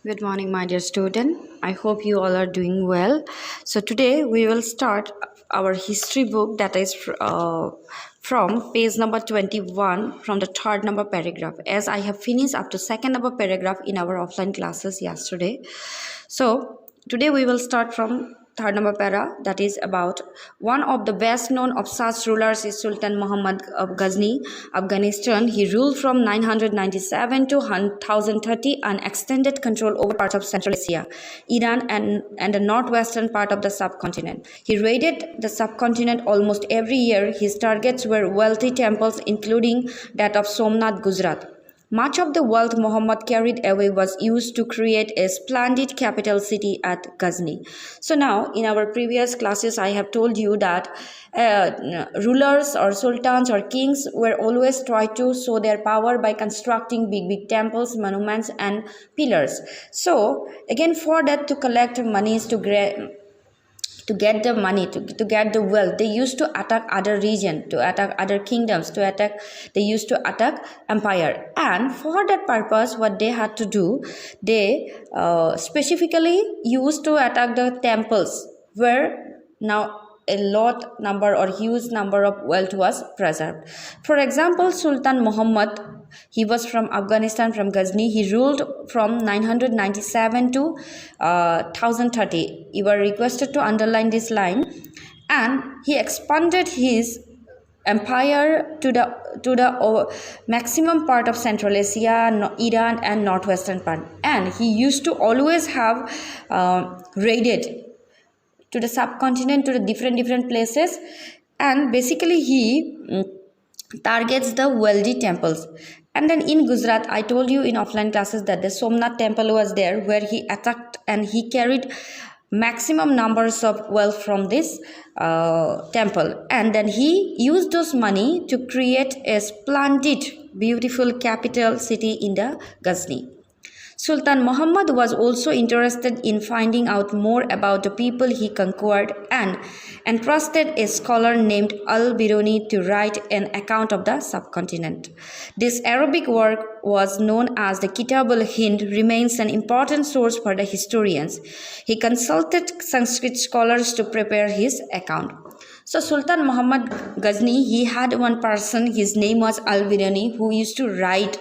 Good morning, my dear student. I hope you all are doing well. So today we will start our history book that is from page number 21 from the third number paragraph, as I have finished up to second number paragraph in our offline classes yesterday. So today we will start from third number para, that is about one of the best known of such rulers is Sultan Muhammad of Ghazni, Afghanistan. He ruled from 997 to 1030 and extended control over parts of Central Asia, Iran and the northwestern part of the subcontinent. He raided the subcontinent almost every year. His targets were wealthy temples including that of Somnath, Gujarat. Much of the wealth Muhammad carried away was used to create a splendid capital city at Ghazni. So now, in our previous classes, I have told you that rulers or sultans or kings were always trying to show their power by constructing big temples, monuments and pillars. So again, for that, to collect monies to get the money, to get the wealth, they used to attack other region, to attack other kingdoms, they used to attack empire. And for that purpose, what they had to do, they specifically used to attack the temples where now a lot number or huge number of wealth was preserved. For example, Sultan Muhammad, he was from Afghanistan, from Ghazni. He ruled from 997 to 1030. You were requested to underline this line. And he expanded his empire to the maximum part of Central Asia, Iran and northwestern part. And he used to always have raided to the subcontinent, to the different places. And basically he targets the wealthy temples. And then in Gujarat, I told you in offline classes that the Somnath temple was there, where he attacked and he carried maximum numbers of wealth from this temple. And then he used those money to create a splendid, beautiful capital city in the Ghazni. Sultan Muhammad was also interested in finding out more about the people he conquered and entrusted a scholar named Al-Biruni to write an account of the subcontinent. This Arabic work was known as the Kitab al-Hind, remains an important source for the historians. He consulted Sanskrit scholars to prepare his account. So Sultan Muhammad Ghazni, he had one person, his name was Al-Biruni, who used to write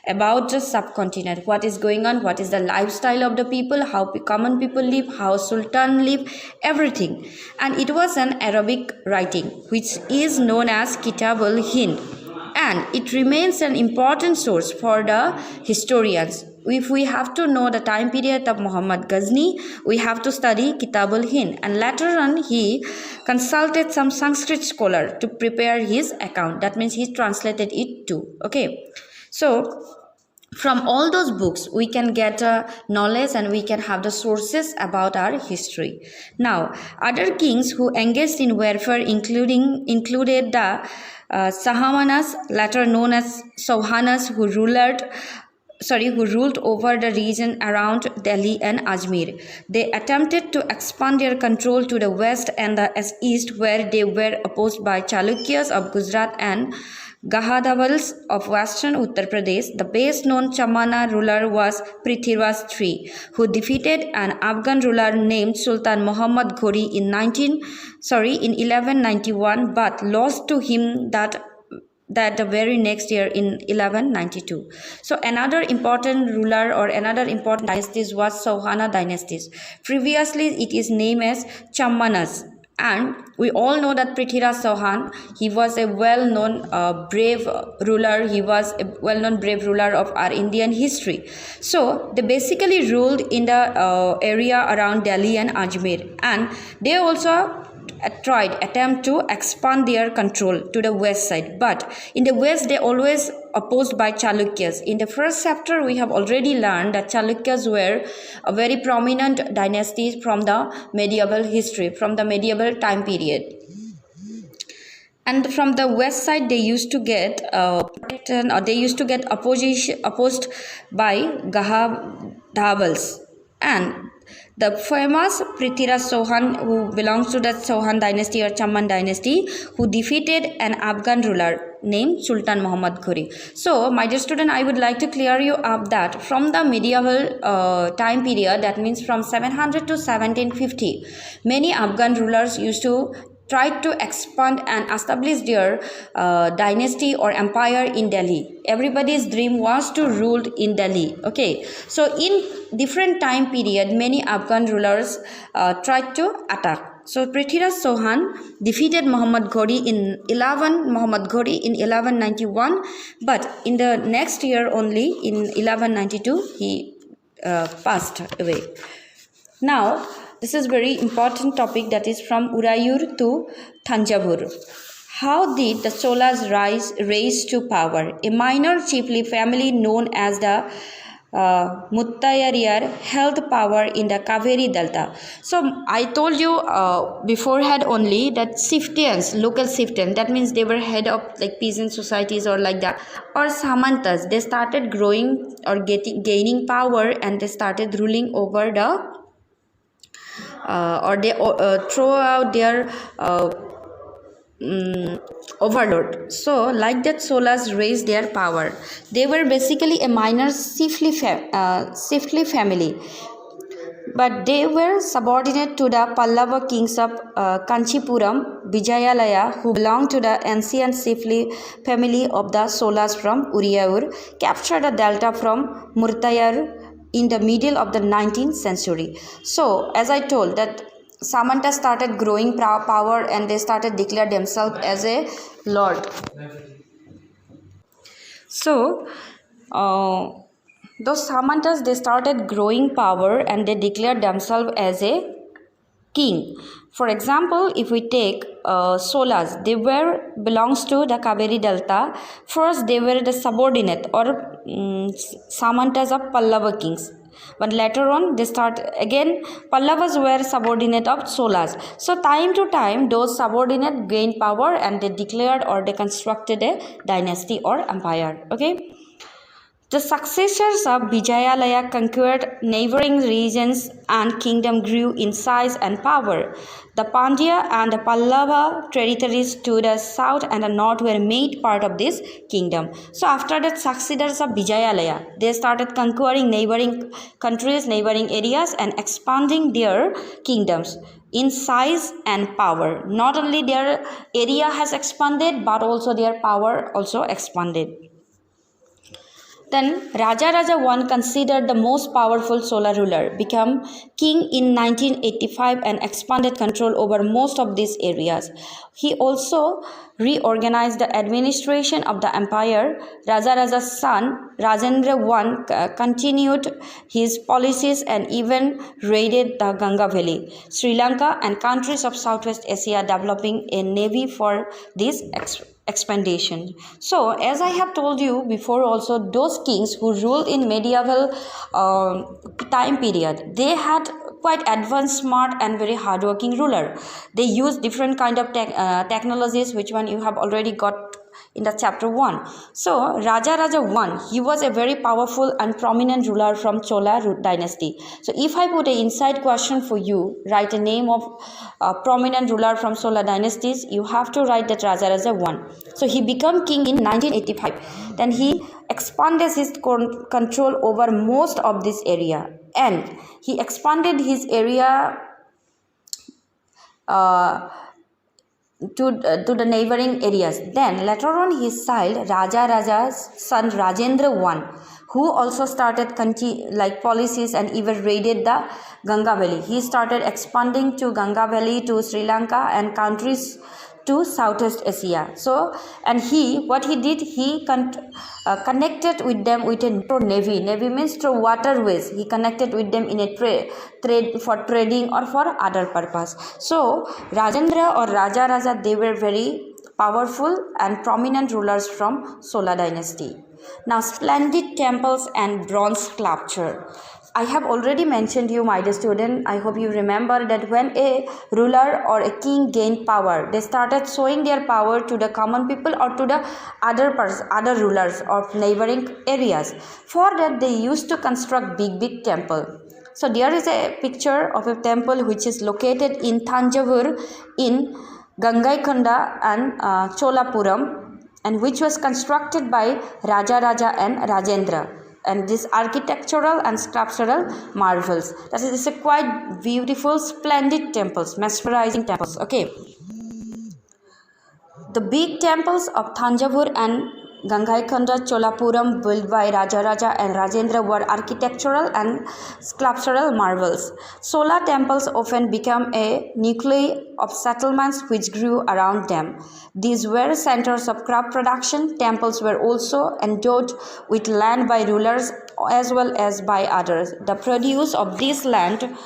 about the subcontinent, what is going on, what is the lifestyle of the people, how common people live, how sultan live, everything. And it was an Arabic writing which is known as Kitab al-Hind, and it remains an important source for the historians. If we have to know the time period of Muhammad Ghazni, we have to study Kitab al-Hind, and later on he consulted some Sanskrit scholar to prepare his account. That means he translated it too. Okay, so from all those books we can get knowledge and we can have the sources about our history. Now, other kings who engaged in warfare included the Sahamanas, later known as Sohanas, who ruled over the region around Delhi and Ajmer. They attempted to expand their control to the west and the east, where they were opposed by Chalukyas of Gujarat and Gahadavals of western Uttar Pradesh. The best known Chamana ruler was Prithviraj III, who defeated an Afghan ruler named Sultan Muhammad Ghori in 1191, but lost to him that the very next year in 1192. So another important ruler or another important dynasty was Sohana dynasties. Previously it is named as Chammanas. And we all know that Prithviraj Chauhan, he was a well-known brave ruler. He was a well-known brave ruler of our Indian history. So they basically ruled in the area around Delhi and Ajmer, and they also attempt to expand their control to the west side, but in the west they always opposed by Chalukyas. In the first chapter we have already learned that Chalukyas were a very prominent dynasty from the medieval history, from the medieval time period. And from the west side they used to get opposed by Gahadavals. And the famous Prithviraj Chauhan, who belongs to the Chauhan dynasty or Chamman dynasty, who defeated an Afghan ruler named Sultan Muhammad Ghori. So, my dear student, I would like to clear you up that from the medieval time period, that means from 700 to 1750, many Afghan rulers used to tried to expand and establish their dynasty or empire in Delhi. Everybody's dream was to rule in Delhi. Okay, so in different time period, many Afghan rulers tried to attack. So Prithviraj Chauhan defeated Muhammad Ghori in 1191, but in the next year only, in 1192, he passed away. Now, this is very important topic, that is from Urayur to Thanjavur. How did the Cholas rise to power? A minor chiefly family known as the Muttayariyar held power in the Kaveri Delta. So I told you beforehand only that chieftains, local chieftains, that means they were head of like peasant societies or like that, or Samantas, they started growing or gaining power, and they started ruling over the or they throw out their overlord. So like that, Cholas raised their power. They were basically a minor chiefly family, but they were subordinate to the Pallava kings of Kanchipuram, Vijayalaya, who belonged to the ancient chiefly family of the Cholas from Urayur, captured the delta from Murtayar in the middle of the 19th century. So, as I told that Samanta started growing power, and they started declare themselves as a lord. So, those Samantas, they started growing power and they declared themselves as a king. For example, if we take Cholas, they were belongs to the Kaveri Delta. First, they were the subordinate or Samantas of Pallava kings. But later on, they start again. Pallavas were subordinate of Cholas. So time to time, those subordinate gained power and they declared or they constructed a dynasty or empire. Okay. The successors of Vijayalaya conquered neighboring regions and kingdom grew in size and power. The Pandya and the Pallava territories to the south and the north were made part of this kingdom. So after that, successors of Vijayalaya, they started conquering neighboring countries, neighboring areas and expanding their kingdoms in size and power. Not only their area has expanded, but also their power also expanded. Then Rajaraja I, considered the most powerful Chola ruler, became king in 1985 and expanded control over most of these areas. He also reorganized the administration of the empire. Rajaraja's son, Rajendra I, continued his policies and even raided the Ganga Valley, Sri Lanka and countries of Southwest Asia, developing a navy for this expansion. So as I have told you before also, those kings who ruled in medieval time period, they had quite advanced, smart and very hardworking ruler. They used different kind of technologies, which one you have already got in the chapter 1. So Rajaraja I, he was a very powerful and prominent ruler from Chola dynasty. So if I put an inside question for you, write a name of a prominent ruler from Chola dynasties, you have to write that Rajaraja I. So he became king in 1985. Then he expanded his control over most of this area, and he expanded his area to the neighboring areas. Then later on, his child Rajaraja's son Rajendra I, who also started policies and even raided the Ganga Valley. He started expanding to Ganga Valley, to Sri Lanka and countries to Southeast Asia. So, and what he did, he connected with them with a navy. Navy means through waterways. He connected with them in a trade for trading or for other purpose. So, Rajendra or Rajaraja, they were very powerful and prominent rulers from Chola dynasty. Now, splendid temples and bronze sculpture. I have already mentioned you, my dear student. I hope you remember that when a ruler or a king gained power, they started showing their power to the common people or to the other rulers of neighboring areas. For that, they used to construct big temple. So there is a picture of a temple which is located in Thanjavur in Gangaikonda and Cholapuram, and which was constructed by Raja and Rajendra. And these architectural and sculptural marvels. That is, it's a quite beautiful, splendid temples, mesmerizing temples. Okay. The big temples of Thanjavur and Gangaikonda Cholapuram, built by Raja and Rajendra, were architectural and sculptural marvels. Solar temples often became a nuclei of settlements which grew around them. These were centers of crop production. Temples were also endowed with land by rulers as well as by others. The produce of this land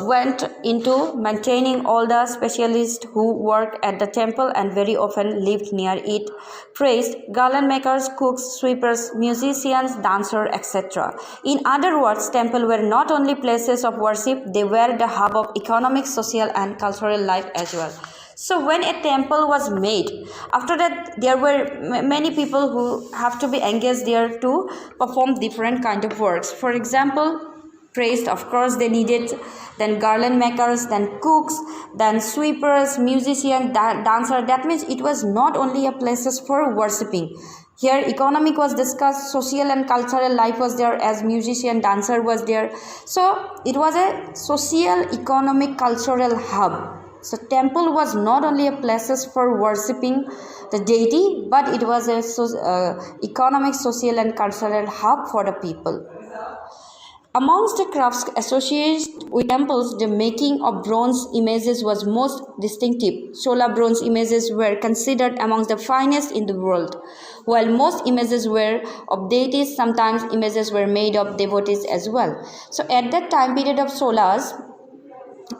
went into maintaining all the specialists who worked at the temple and very often lived near it, praised garland makers, cooks, sweepers, musicians, dancers, etc. In other words, temples were not only places of worship, they were the hub of economic, social and cultural life as well. So when a temple was made, after that there were many people who have to be engaged there to perform different kind of works. For example, praised, of course they needed, then garland makers, then cooks, then sweepers, musicians, dancer. That means it was not only a places for worshipping. Here economic was discussed, social and cultural life was there, as musician, dancer was there. So it was a social, economic, cultural hub. So temple was not only a places for worshipping the deity, but it was a economic, social and cultural hub for the people. Amongst the crafts associated with temples, the making of bronze images was most distinctive. Chola bronze images were considered amongst the finest in the world. While most images were of deities, sometimes images were made of devotees as well. So at that time period of Cholas,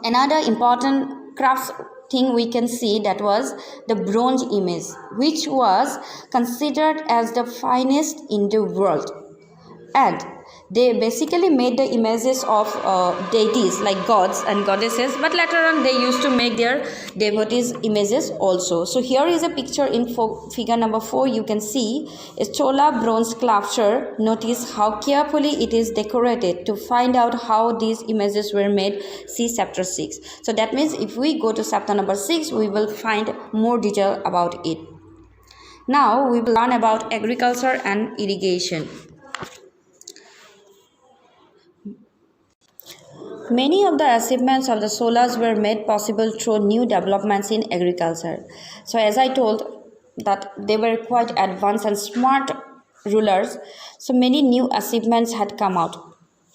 another important crafts thing we can see, that was the bronze image, which was considered as the finest in the world. And they basically made the images of deities like gods and goddesses, but later on they used to make their devotees images also. So here is a picture in figure number 4. You can see a Chola bronze sculpture. Notice how carefully it is decorated. To find out how these images were made, see chapter 6. So that means if we go to chapter number 6, we will find more detail about it. Now we will learn about agriculture and irrigation. Many of the achievements of the Cholas were made possible through new developments in agriculture. So as I told that they were quite advanced and smart rulers, so many new achievements had come out,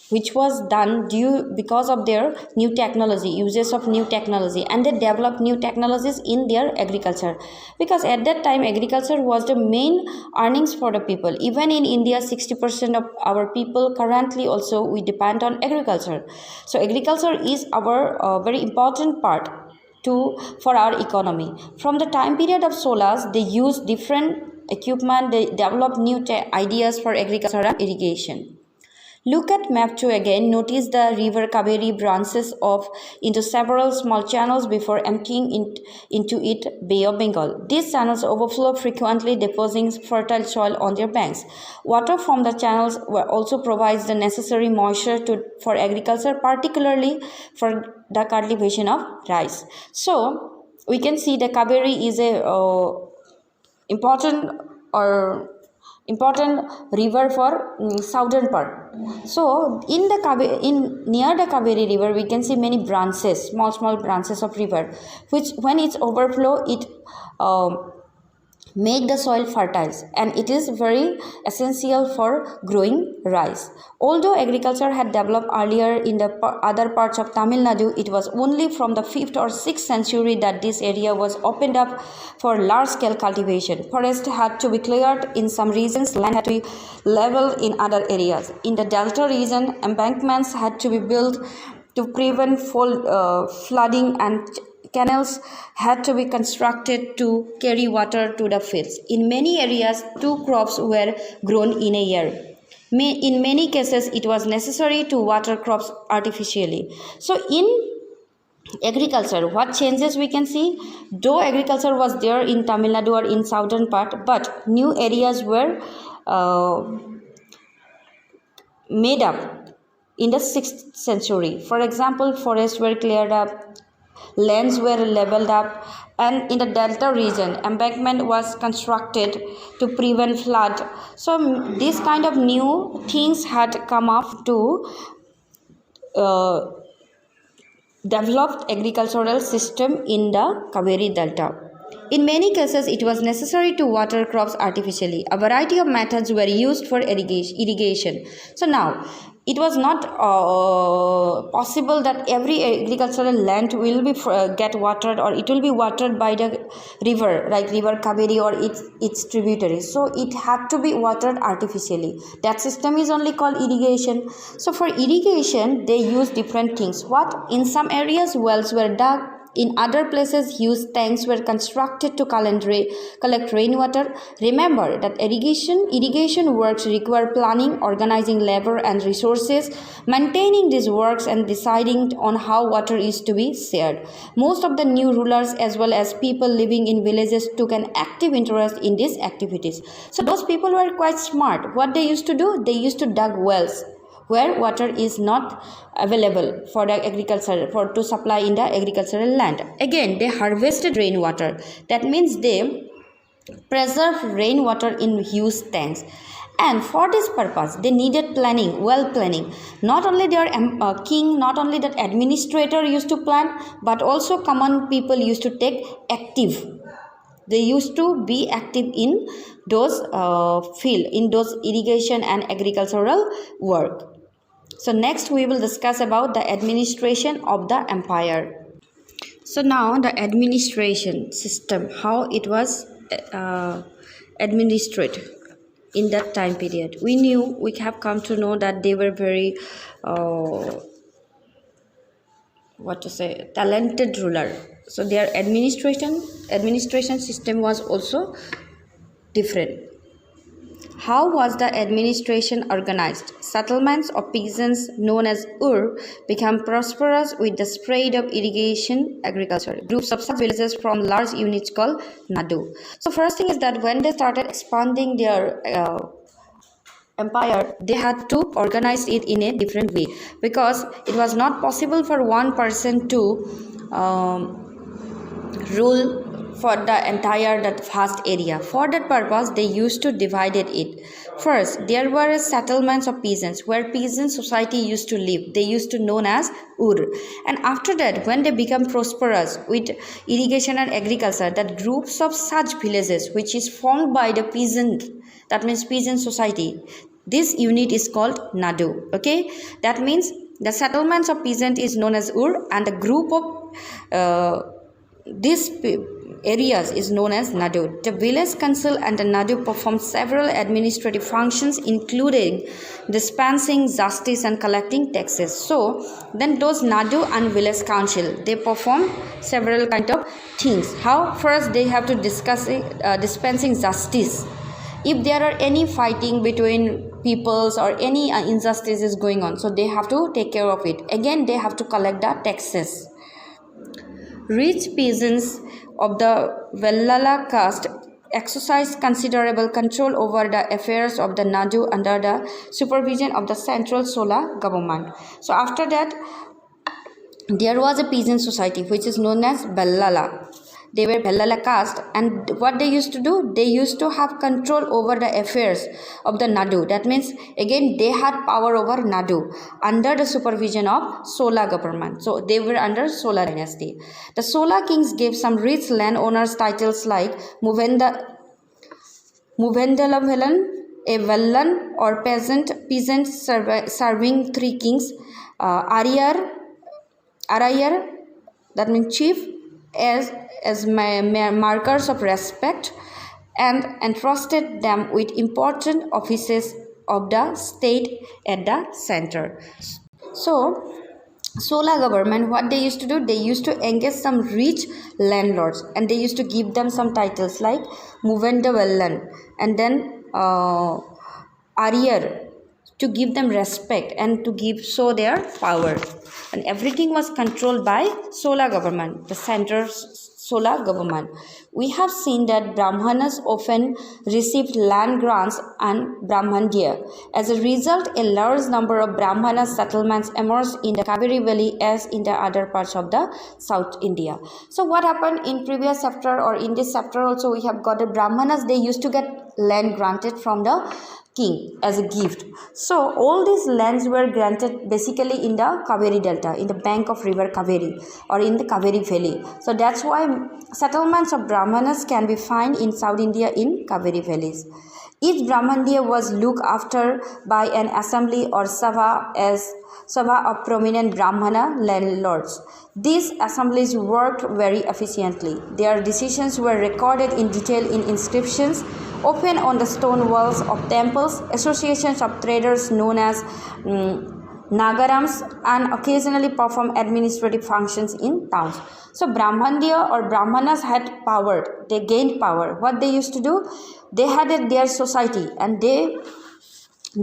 which was done because of their new technology, uses of new technology, and they developed new technologies in their agriculture, because at that time agriculture was the main earnings for the people. Even in India, 60% of our people currently also we depend on agriculture. So agriculture is our very important part for our economy. From the time period of Cholas, they used different equipment, they developed new ideas for agriculture and irrigation. Look at map 2 again. Notice the river Kaveri branches off into several small channels before emptying into it Bay of Bengal. These channels overflow frequently, depositing fertile soil on their banks. Water from the channels also provides the necessary moisture for agriculture, particularly for the cultivation of rice. So we can see the Kaveri is a important river for southern part. So in near the Kaveri river, we can see many branches, small branches of river, which when it's overflow, it make the soil fertile, and it is very essential for growing rice. Although agriculture had developed earlier in the other parts of Tamil Nadu, it was only from the 5th or 6th century that this area was opened up for large-scale cultivation. Forests had to be cleared in some regions, land had to be leveled in other areas. In the delta region, embankments had to be built to prevent flooding, and canals had to be constructed to carry water to the fields. In many areas, 2 crops were grown in a year. In many cases, it was necessary to water crops artificially. So, in agriculture, what changes we can see? Though agriculture was there in Tamil Nadu or in southern part, but new areas were made up in the 6th century. For example, forests were cleared up, lands were leveled up, and in the delta region embankment was constructed to prevent flood. So this kind of new things had come up to uh, developed agricultural system in the Kaveri Delta. In many cases, it was necessary to water crops artificially. A variety of methods were used for irrigation. So now, it was not possible that every agricultural land will be get watered, or it will be watered by the river, like river Kaveri or its tributaries. So it had to be watered artificially. That system is only called irrigation. So for irrigation, they use different things. What? In some areas, wells were dug. In other places, huge tanks were constructed to collect rainwater. Remember that irrigation works require planning, organizing labor and resources, maintaining these works, and deciding on how water is to be shared. Most of the new rulers as well as people living in villages took an active interest in these activities. So those people were quite smart. What they used to do? They used to dig wells where water is not available for the agriculture to supply in the agricultural land. Again, they harvested rainwater. That means they preserve rainwater in huge tanks. And for this purpose, they needed planning, well planning. Not only their king, not only that administrator used to plan, but also common people used to take active. They used to be active in those field, in those irrigation and agricultural work. So next we will discuss about the administration of the empire. So now the administration system, how it was administered in that time period. We have come to know that they were very talented ruler. So their administration system was also different. How was the administration organized? Settlements of peasants known as Ur became prosperous with the spread of irrigation agriculture. Groups of such villages from large units called Nadu. So first thing is that when they started expanding their empire, they had to organize it in a different way, because it was not possible for one person to rule for the entire that vast area. For that purpose, they used to divide it. First, there were settlements of peasants where peasant society used to live. They used to known as Ur. And after that, when they become prosperous with irrigation and agriculture, that groups of such villages which is formed by the peasant, that means peasant society, this unit is called Nadu. Okay, that means the settlements of peasant is known as Ur, and the group of these areas is known as Nadu. The village council and the Nadu performed several administrative functions, including dispensing justice and collecting taxes. So then those Nadu and village council, they perform several kind of things. How? First, they have to discuss dispensing justice. If there are any fighting between peoples or any injustice is going on, so they have to take care of it. Again, they have to collect the taxes. Rich peasants of the Vellala caste exercised considerable control over the affairs of the Nadu under the supervision of the central Sola government. So after that, there was a peasant society which is known as Vellala. They were Vellala caste, and what they used to do, they used to have control over the affairs of the Nadu. That means again they had power over Nadu under the supervision of Sola government. So they were under Sola dynasty. The Sola kings gave some rich landowners titles like Muvendalavelan, a Vellan or peasant serving three kings, Arayar, that means chief, as markers of respect, and entrusted them with important offices of the state at the center. So Sola government, what they used to do, they used to engage some rich landlords and they used to give them some titles like Muvendavellan and then Ariyar to give them respect and to show their power. And everything was controlled by Sola government, the central Sola government. We have seen that Brahmanas often received land grants and Brahmandya. As a result, a large number of Brahmana settlements emerged in the Kaveri Valley as in the other parts of the South India. So what happened in previous chapter, or in this chapter also, we have got the Brahmanas, they used to get land granted from the king as a gift. So all these lands were granted basically in the Kaveri Delta, in the bank of river Kaveri, or in the Kaveri Valley. So that's why settlements of Brahmanas can be found in South India in Kaveri valleys. Each Brahmandya was looked after by an assembly or sabha, as sabha of prominent Brahmana landlords. These assemblies worked very efficiently. Their decisions were recorded in detail in inscriptions often on the stone walls of temples. Associations of traders known as Nagarams and occasionally perform administrative functions in towns. So Brahmandya or Brahmanas had power. They gained power. What they used to do? They had their society, and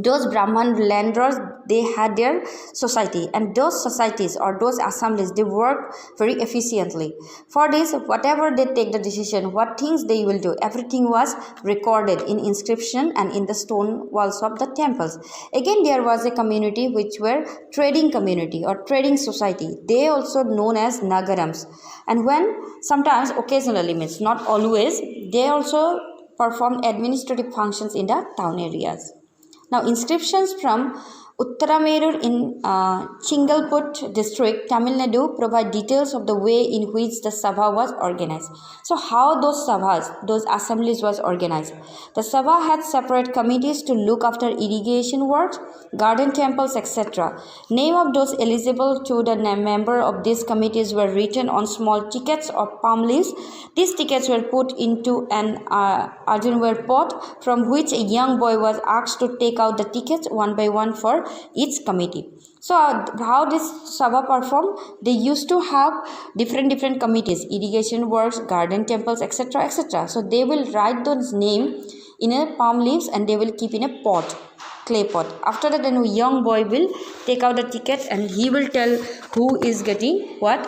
those Brahman landlords, they had their society, and those societies or those assemblies, they worked very efficiently. For this, whatever they take the decision, what things they will do, everything was recorded in inscription and in the stone walls of the temples. Again, there was a community which were trading community or trading society. They also known as Nagarams, and when sometimes, occasionally, means not always, they also performed administrative functions in the town areas. Now, inscriptions from Uttaramerur in Chingalput district, Tamil Nadu, provide details of the way in which the Sabha was organized. So, how those Sabhas, those assemblies was organized. The Sabha had separate committees to look after irrigation works, garden temples, etc. Name of those eligible to the member of these committees were written on small tickets of palm leaves. These tickets were put into an earthenware pot, from which a young boy was asked to take out the tickets one by one for each committee. So how this Sabha perform? They used to have different committees, irrigation works, garden temples, etc., etc. So they will write those names in a palm leaves and they will keep in a pot, clay pot. After that, then a young boy will take out the ticket and he will tell who is getting what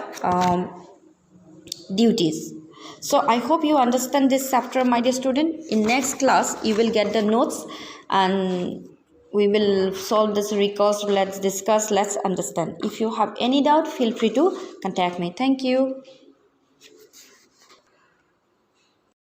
duties. So I hope you understand this chapter, my dear student. In next class, you will get the notes and we will solve this recurse. Let's discuss, let's understand. If you have any doubt, feel free to contact me. Thank you.